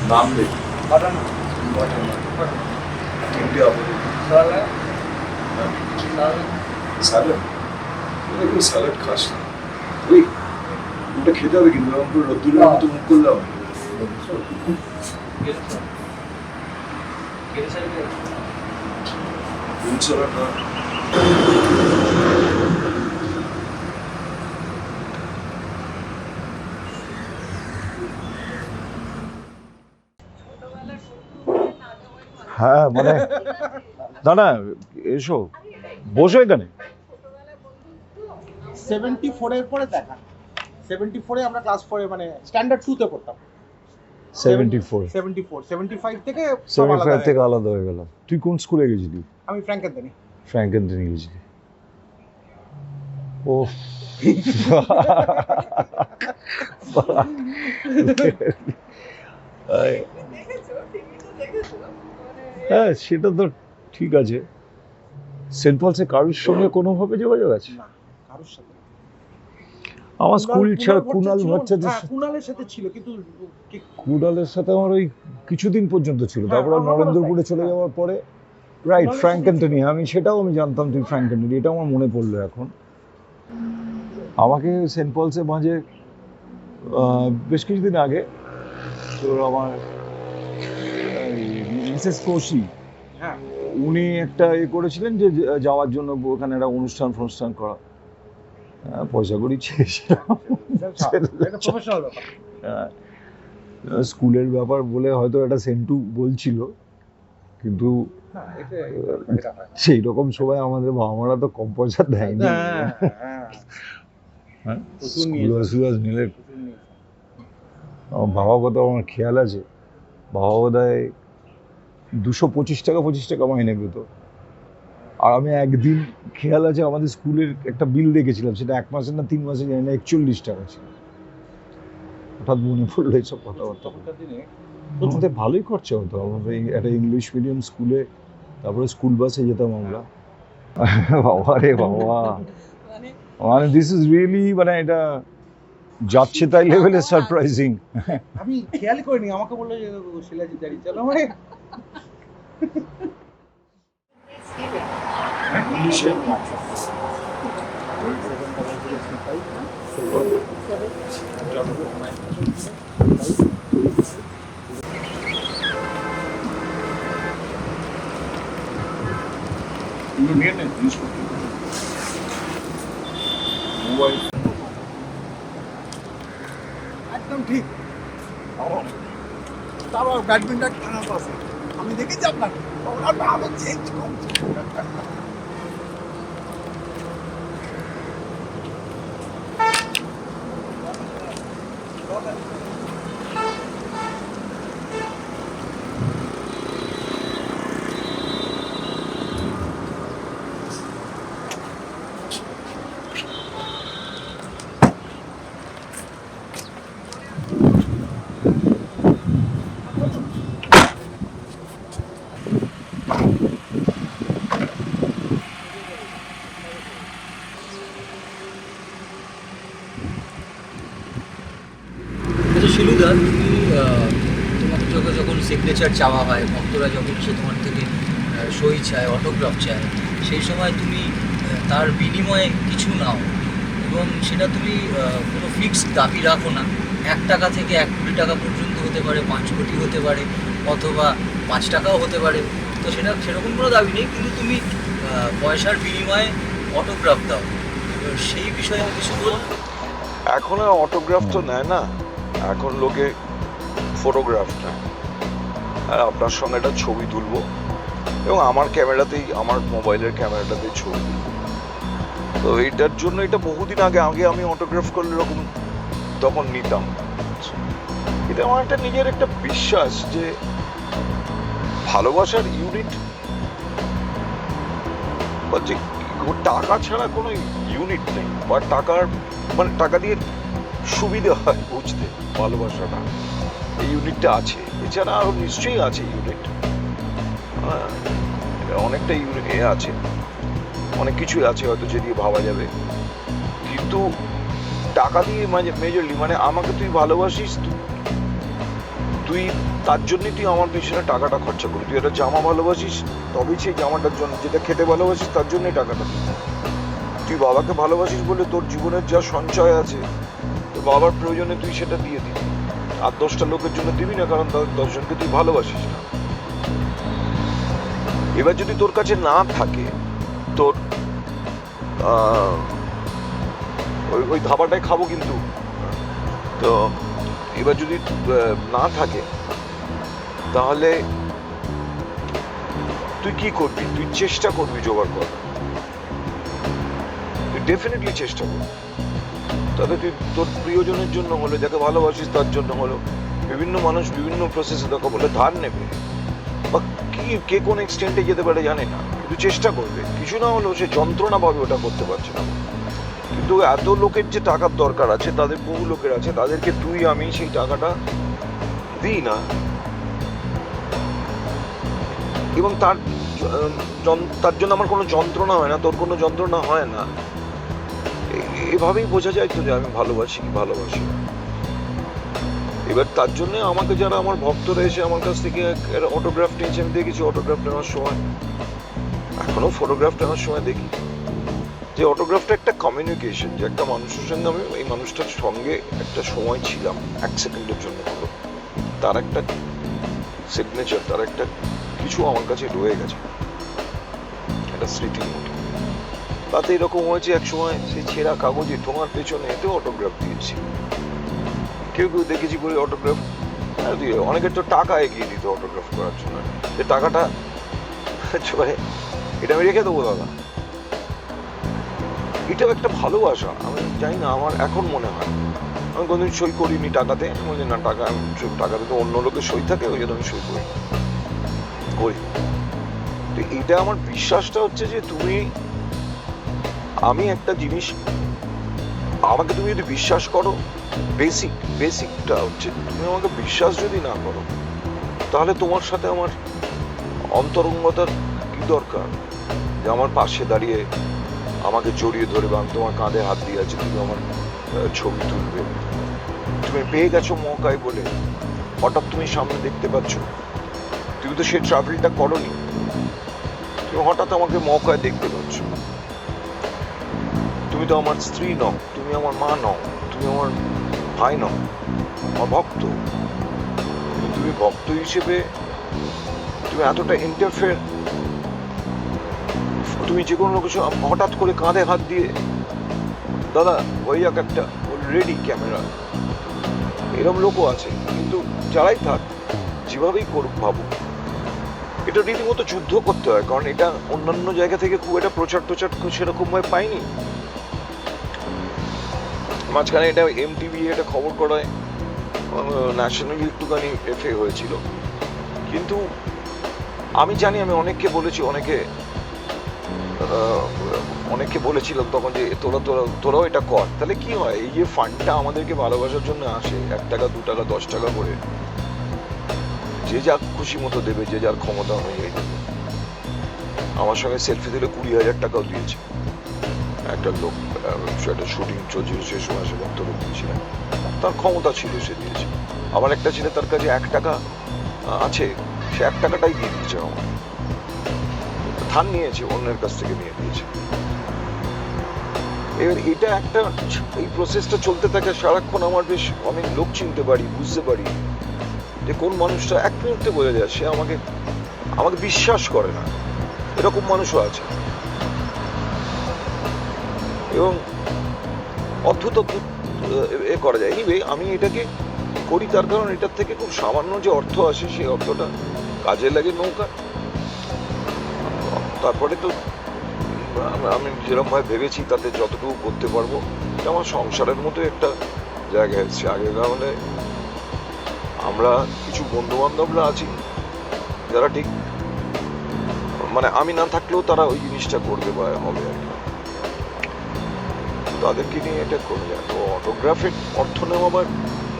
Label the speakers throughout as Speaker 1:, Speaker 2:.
Speaker 1: नाम ले
Speaker 2: button
Speaker 1: India
Speaker 2: सालन
Speaker 1: স্যালাড এগুলো স্যালাড খাস না ওই ওটা খেতে হবে কিন্তু এরকম করে রোদ্দুরের মতো মুখ করলে হবে ফুল স্যালাড না
Speaker 3: হ্যাঁ মানে না না এসো বসো এখানে
Speaker 2: 74 এর পরে দেখা 74 এ আমরা ক্লাস 4 মানে স্ট্যান্ডার্ড 2 তে পড়তাম
Speaker 3: 74
Speaker 2: 75 থেকে
Speaker 3: 75 থেকে আলাদা হয়ে গেল। তুই কোন স্কুলে গেছিলি?
Speaker 2: আমি ফ্র্যাঙ্কেনদেনি
Speaker 3: ফ্র্যাঙ্কেনদেনি গেছিলি? ও হ্যাঁ সেটা তো ঠিক আছে। সেন্ট পলসে কারোর সঙ্গে কোনোভাবে যোগাযোগ আছে?
Speaker 2: না কারোর সাথে
Speaker 3: আমার স্কুল ছাড়া কুণাল ভট্টাচার্যের
Speaker 2: হ্যাঁ কুণালের সাথে ছিল কিন্তু
Speaker 3: কুণালের সাথে আমার ওই কিছুদিন পর্যন্ত ছিল, তারপর নরেন্দ্রপুরে চলে যাওয়ার পরে রাইট ফ্র্যাঙ্কেনদেনি আমি সেটাও আমি জানতাম তুই ফ্র্যাঙ্কেনদেনি, এটা আমার মনে পড়লো এখন। আমাকে সেন্ট পলসে মাঝে বেশ কিছুদিন আগে তোর আমার মিসেস কোশি
Speaker 2: হ্যাঁ
Speaker 3: উনি একটা করেছিলেন যে যাওয়ার জন্য ওখানে একটা অনুষ্ঠান করা, পয়সা করি চেয়েছিলাম।
Speaker 2: এটা প্রফেশনাল ব্যাপার।
Speaker 3: স্কুলের ব্যাপার বলে হয়তো একটা সেন্টু বলছিল, কিন্তু
Speaker 2: না এটা
Speaker 3: সেই রকম সময় আমাদের বাবা মারা তো কম পয়সা দেয়নি।
Speaker 2: হ্যাঁ
Speaker 3: স্কুল নিলে আমার বাবা কথা আমার খেয়াল আছে, বাবা বোধ হয় 225 টাকা মাইনে পেত। আর আমি একদিন খেয়াল আছে আমাদের স্কুলের একটা বিল দেখেছিলাম, সেটা 1 মাসের না 3 মাসের জানি না, 41 টাকা ছিল। হঠাৎ মনে পড়লো এইসব কথাবার্তা। আমাদের ভালোই খরচা হতো, আমাদের একটা ইংলিশ মিডিয়াম স্কুলে, তারপরে স্কুল বাসে যেতাম আমরা। বাবা রে বাবা, মানে দিস ইজ রিয়েলি মানে এটা যাচ্ছে তাই লেভেলে সারপ্রাইজিং।
Speaker 2: আমি খেয়ালই করিনি, আমাকে বললো যে শিলাজিৎ দাঁড়িয়ে চলো মানে
Speaker 1: ইংলিশে নিয়ে নেন জিনিসপত্র মোবাইল
Speaker 2: একদম ঠিক। তারপর ব্যাডমিন্টন খেলার পাশে আমি দেখেছি আপনাকে ওনার ভালো চেঞ্জ করছে।
Speaker 4: শিলুদা, তুমি তোমাকে যখন সিগনেচার চাওয়া হয়, ভক্তরা যখন সে তোমার থেকে সই চায়, অটোগ্রাফ চায়, সেই সময় তুমি তার বিনিময়ে কিছু নাও এবং সেটা তুমি কোনো ফিক্সড দাবি রাখো না। 1 টাকা থেকে 1 কোটি টাকা পর্যন্ত হতে পারে, 5 কোটি হতে পারে, অথবা 5 টাকাও হতে পারে। তো সেটা সেরকম কোনো দাবি নেই, কিন্তু তুমি পয়সার বিনিময়ে অটোগ্রাফ দাও। এবার সেই বিষয়ে কিছু বল।
Speaker 5: এখন আর অটোগ্রাফ তো নেয় না, এখন লোকে ফটোগ্রাফ নেয়। আর আপনার সঙ্গে একটা ছবি তুলবো এবং আমার ক্যামেরাতেই, আমার মোবাইলের ক্যামেরাটাতেই ছবি তুলবো। তো এইটার জন্য এটা বহুদিন আগে আমি অটোগ্রাফ করলে এরকম তখন নিতাম। এটা আমার একটা নিজের একটা বিশ্বাস যে ভালোবাসার ইউনিট বা যে টাকা ছাড়া কোনো ইউনিট নেই, বা টাকার মানে টাকা দিয়ে সুবিধা হয় বুঝতে ভালোবাসাটা, এই ইউনিটটা আছে। এছাড়া আরো নিশ্চয়ই আছে ইউনিট, হ্যাঁ অনেকটা ইউনিট আছে, অনেক কিছুই আছে হয়তো যে দিয়ে ভাবা যাবে, কিন্তু টাকা দিয়ে মেজরলি মানে আমাকে তুই ভালোবাসিস, তুই তার জন্যই তুই আমার পেছনে টাকাটা খরচা করবি। তুই একটা জামা ভালোবাসিস, তবেই সেই জামাটার জন্য, যেটা খেতে ভালোবাসিস তার জন্যই টাকাটা দিবি। তুই বাবাকে ভালোবাসিস বলে তোর জীবনের যা সঞ্চয় আছে, তোর বাবার প্রয়োজনে তুই সেটা দিয়ে দিবি। আর 10টা লোকের জন্য দিবি না, কারণ 10 জনকে তুই ভালোবাসিস না। এবার যদি তোর কাছে না থাকে, তোর ওই ধাবাটায় খাবো কিন্তু, তো এবার যদি না থাকে, তাহলে তুই কি করবি? তুই চেষ্টা করবি জোগাড় করার, তুই ডেফিনেটলি চেষ্টা করবি। তাহলে তুই তোর প্রিয়জনের জন্য হলো, যাকে ভালোবাসিস তার জন্য হলো, বিভিন্ন মানুষ বিভিন্ন প্রসেসে তোকে বলে ধার নেবে, বা কি কে কোন এক্সটেন্টে যেতে পারে জানি না, কিন্তু চেষ্টা করবে। কিছু না হলেও সে যন্ত্রণা পাবে, ওটা করতে পারছে না। কিন্তু এত লোকের যে টাকার দরকার আছে, তাদের বহু লোকের আছে, তাদেরকে তুই আমি সেই টাকাটা দিই না, এবং তার জন্য আমার কোনো যন্ত্রণা হয় না, তোর কোনো যন্ত্রণা হয় না। এভাবেই বোঝা যায় তো যে আমি ভালোবাসি কি ভালোবাসি। এবার তার জন্য আমাকে যারা আমার ভক্তরা এসে আমার কাছ থেকে অটোগ্রাফ নিয়েছে, আমি দেখেছি অটোগ্রাফ নেওয়ার সময়, এখনো ফটোগ্রাফ নেওয়ার সময় দেখি যে অটোগ্রাফটা একটা কমিউনিকেশন, যে একটা মানুষের সঙ্গে আমি এই মানুষটার সঙ্গে একটা সময় ছিলাম, 1 সেকেন্ডের জন্য হলো, তার একটা সিগনেচার, তার একটা কিছু আমার কাছে রয়ে গেছে, একটা স্মৃতির মতো। তাতে এরকম হয়েছে, এক সময় সেই ছেঁড়া কাগজে তোমার পেছনে এতে অটোগ্রাফ দিয়েছি। কেউ কেউ দেখেছি বলে অটোগ্রাফ দিয়ে, অনেকের তো টাকা এগিয়ে দিত অটোগ্রাফ করার জন্য, যে টাকাটা এটা আমি রেখে দেবো দাদা। এটাও একটা ভালোবাসা। আমি জানি না, আমার এখন মনে হয়, আমি কোনদিন সই করিনি টাকাতে, আমি বলি না টাকাতে তো অন্য লোকের সই থাকে, ওই জন্য আমি সই করি। তো এটা আমার বিশ্বাসটা হচ্ছে যে আমি একটা জিনিস, আমাকে তুমি যদি বিশ্বাস করো, বেসিকটা হচ্ছে তুমি আমাকে বিশ্বাস যদি না করো, তাহলে তোমার সাথে আমার অন্তরঙ্গতার কি দরকার? যে আমার পাশে দাঁড়িয়ে আমাকে জড়িয়ে ধরে, বা আমি তোমার কাঁধে হাত দিয়ে আছি, তুমি আমার ছবি তুলবে, তুমি পেয়ে গেছো মৌকায় বলে, হঠাৎ তুমি সামনে দেখতে পাচ্ছ, তুমি তো সেই ট্রাভেলটা করোনি, তুমি হঠাৎ আমাকে মৌকায় দেখতে পাচ্ছ। তুমি তো আমার স্ত্রী নও, তুমি আমার মা নও, তুমি আমার ভাই নও, আমার ভক্ত। তুমি ভক্ত হিসেবে তুমি এতটা ইন্টারফেয়ার, তুমি যে কোনো কিছু হঠাৎ করে কাঁধে হাত দিয়ে, দাদা ওই একটা রেডি ক্যামেরা, এরকম লোকও আছে। কিন্তু যারাই থাক, যেভাবেই করুক, ভাবুক, এটা রীতিমতো যুদ্ধ করতে হয়, কারণ এটা অন্যান্য জায়গা থেকে খুব একটা প্রচার সেরকম ভাবে পাইনি। মাঝখানে এটা MTV এটা খবর করায়, ন্যাশনালি একটুখানি এফে হয়েছিল। কিন্তু আমি জানি, আমি অনেককে বলেছি, অনেককে বলেছিলাম তখন যে তোরাও এটা কর, তাহলে কি হয়, এই যে ফান্ডটা আমাদেরকে ভালোবাসার জন্য আসে, 1 টাকা 2 টাকা 10 টাকা করে, যে যার খুশি মতো দেবে, যে যার ক্ষমতা অনুযায়ী দেবে। আমার সঙ্গে সেলফি দিলে 20,000 টাকাও দিয়েছে একটা লোক, একটা শুটিং চলছিল সে সময়, সে বক্তব্য দিয়েছিলেন, তার ক্ষমতা ছিল, সে দিয়েছে। আমার একটা ছেলে, তার কাছে 1 টাকা আছে, সে 1 টাকাটাই দিয়ে দিচ্ছে আমার, ধার নিয়েছে, অন্যের কাছ থেকে নিয়ে দিয়েছে। এবার এটা একটা, এই প্রসেসটা চলতে থাকে সারাক্ষণ। আমার বেশ অনেক লোক চিনতে পারি, বুঝতে পারি যে কোন মানুষটা 1 মিনিটে বোঝা যায় সে আমাকে বিশ্বাস করে না, এরকম মানুষও আছে। এবং অদ্ভুত এ করা যায়। এনিওয়ে, আমি এটাকে করি তার কারণ এটার থেকে খুব সামান্য যে অর্থ আসে, সেই অর্থটা কাজে লাগে নৌকা। তারপরে তো আমি যেরকম ভাবে ভেবেছি, তাতে যতটুকু করতে পারবো, এটা আমার সংসারের মতো একটা জায়গা এসছে। আগে তাহলে আমরা কিছু বন্ধু বান্ধবরা আছি যারা ঠিক, মানে আমি না থাকলেও তারা ওই জিনিসটা করবে বা হবে আর কি, তাদেরকে নিয়ে এটা করে যায়। তো অটোগ্রাফের অর্থ নেওয়া আবার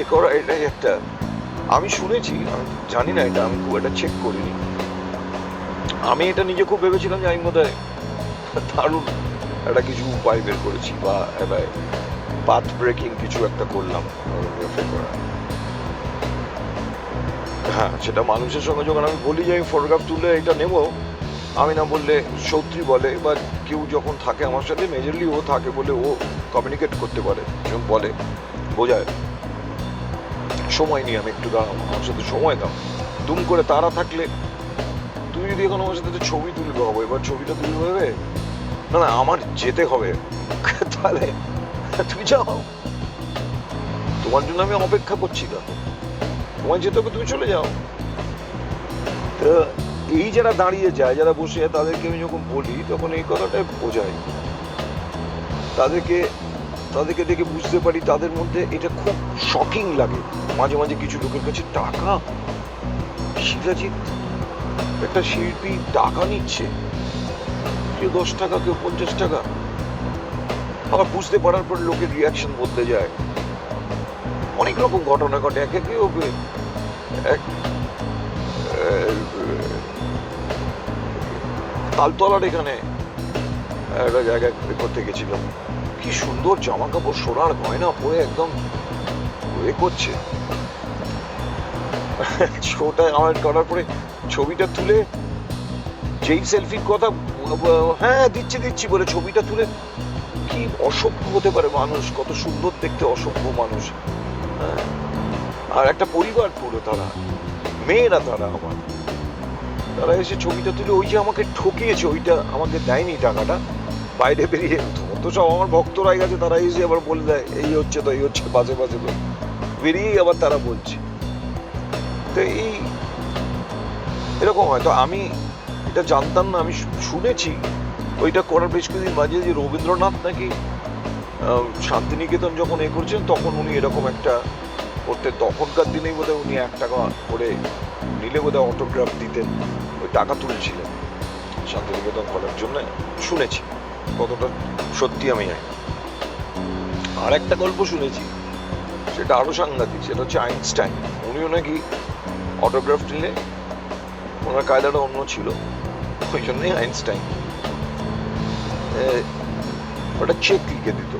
Speaker 5: এ করা, এটাই একটা, আমি শুনেছি, আমি জানি না, এটা আমি খুব একটা চেক করিনি। আমি এটা নিজে খুব ভেবেছিলাম যে আমি বোধহয় দারুণ একটা কিছু উপায় বের করেছি, বা পাথ ব্রেকিং কিছু একটা করলাম অটোগ্রাফে করা। হ্যাঁ, সেটা মানুষের সঙ্গে যখন আমি বলি যে আমি ফটোগ্রাফ তুলে এটা নেব, আমি না বললে সৌত্রী বলে বা কেউ যখন থাকে আমার সাথে, মেজরলি ও থাকে বলে ও কমিউনিকেট করতে পারে, যখন বলে বোঝায় সময় নিয়ে আমি একটু দাঁড়াও, আমার সাথে সময় দাও। দুম করে তারা থাকলে তুমি যদি এখন আমার সাথে একটা ছবি তুলবে হবে, এবার ছবিটা তুলবে হবে না, না আমার যেতে হবে, তাহলে তুমি যাও, তোমার জন্য আমি অপেক্ষা করছি না, তোমার যেতে হবে, তুমি চলে যাও। তো এই যারা দাঁড়িয়ে যায়, যারা বসে, তাদেরকে আমি যখন বলি তখন এই কথাটাই বোঝাই, তাদেরকে দেখে বুঝতে পারি তাদের মধ্যে এটা খুব শকিং লাগে মাঝে মাঝে কিছু লোকের কাছে। টাকা, শিলাজিৎ একটা শিল্পী টাকা নিচ্ছে, কেউ 10 টাকা, কেউ 50 টাকা। আবার বুঝতে পারার পর লোকের রিয়াকশন বদলে যায়, অনেক রকম ঘটনা ঘটে। এক তালতলার এখানে একটা জায়গায় করতে গেছিলাম, কি সুন্দর জামা কাপড়, সোনার গয়না পরে একদম এ করছে। ওটা আমার করার পরে ছবিটা তুলে যেই সেলফির কথা, হ্যাঁ দিচ্ছি বলে ছবিটা তুলে, কি অসভ্য হতে পারে মানুষ, কত সুন্দর দেখতে অসভ্য মানুষ। হ্যাঁ, আর একটা পরিবার পুরো, তারা মেয়েরা, তারা আমার, তারা এসে ছবিটা তুলে, ওই যে আমাকে ঠকিয়েছে, ওইটা আমাকে দেয়নি টাকাটা, বাইরে বেরিয়ে তো সব আমার ভক্তরাই গেছে, তারা এসে আবার বলে দেয় এই হচ্ছে, তো এই হচ্ছে, বাজে বাজে বেরিয়েই আবার তারা বলছে। তো এই এরকম হয়। তো আমি এটা জানতাম না, আমি শুনেছি ওইটা করার বেশ কিছুদিন মাঝে যে রবীন্দ্রনাথ নাকি শান্তিনিকেতন যখন করছেন তখন উনি এরকম একটা করতেন, তখনকার দিনেই বোধহয় উনি 1 টাকা করে নিলে বোধহয় অটোগ্রাফ দিতেন, ওই টাকা তুলছিলেন শান্তিনিকেতন করার জন্য, শুনেছি। কতটা সত্যি আমি জানি। আর একটা গল্প শুনেছি, সেটা আরো সাংঘাতিক, সেটা হচ্ছে আইনস্টাইন। উনিও নাকি অটোগ্রাফ নিলে, ওনার কায়দাটা অন্য ছিল, ওই জন্যই আইনস্টাইন ওটা চেক লিখে দিত,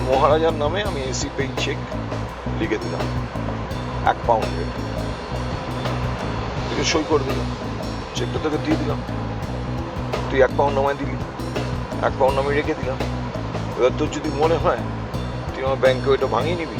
Speaker 5: মহারাজার নামে আমি এসি পেই চেক লিখে দিলাম, 1 পাউন্ডের, তুই সই করে দিলাম, চেকটা তোকে দিয়ে দিলাম, তুই 1 পাউন্ড নামায় দিলি, 1 পাউন্ড আমি রেখে দিলাম। এবার তোর যদি মনে হয় তুই আমার ব্যাংকে ওইটা ভাঙিয়ে নিবি,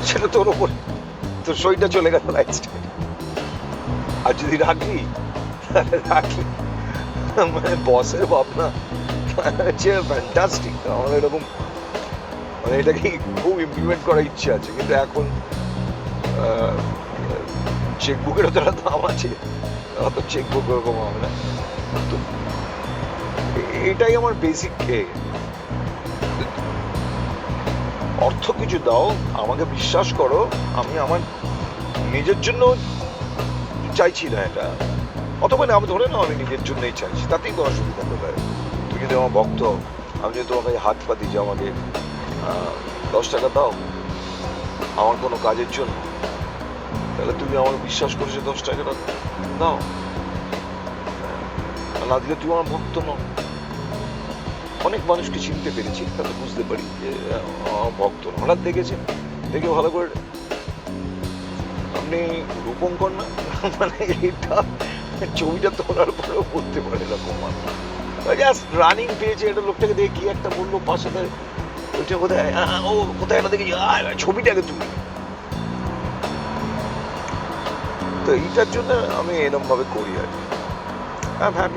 Speaker 5: সেটা তোর ওপরে, তোর সইটা চলে গেল লাইফস্টাইল। আর যদি রাখলি, মানে বসের ভাবনা হচ্ছে ফ্যান্টাস্টিক। আমার এরকম, মানে এটাকে খুব ইমপ্লিমেন্ট করার ইচ্ছে আছে, কিন্তু এখন চেকবুকেরও তো একটা দাম আছে, অত চেকবুক ওরকম হবে না। তো এটাই আমার বেসিক। অর্থ কিছু দাও, আমাকে বিশ্বাস করো, আমি আমার নিজের জন্য চাইছি না এটা, অথবা আমি ধরে নাও আমি নিজের জন্যই চাইছি, তাতেই তো অসুবিধা কোথায়। তুই যদি আমার ভক্ত, আমি যদি তোমার কাছে হাত পাতি যে আমাকে 10 টাকা দাও আমার কোনো কাজের জন্য, তাহলে তুমি আমাকে বিশ্বাস করেছো 10 টাকাটা দাও, না দিলে তুমি আমার ভক্ত নও। অনেক মানুষকে চিনতে পেরেছি, তাহলে বুঝতে পারি যে আমার ভক্ত না। হঠাৎ দেখেছেন, দেখে ভালো করে, আপনি রূপঙ্কর না, মানে এটা ছবিটা তোলার পরেও বলতে পারে এরকম মানুষ, জাস্ট রানিং পেয়েছে, এটা লোকটাকে দেখে কি একটা বললো পাশে, ওইটা কোথায়, ও কোথায় একটা দেখেছি, ছবিটাকে তুলি। তো এইটার জন্য আমি এরকম ভাবে করি আর কি। হ্যাঁ,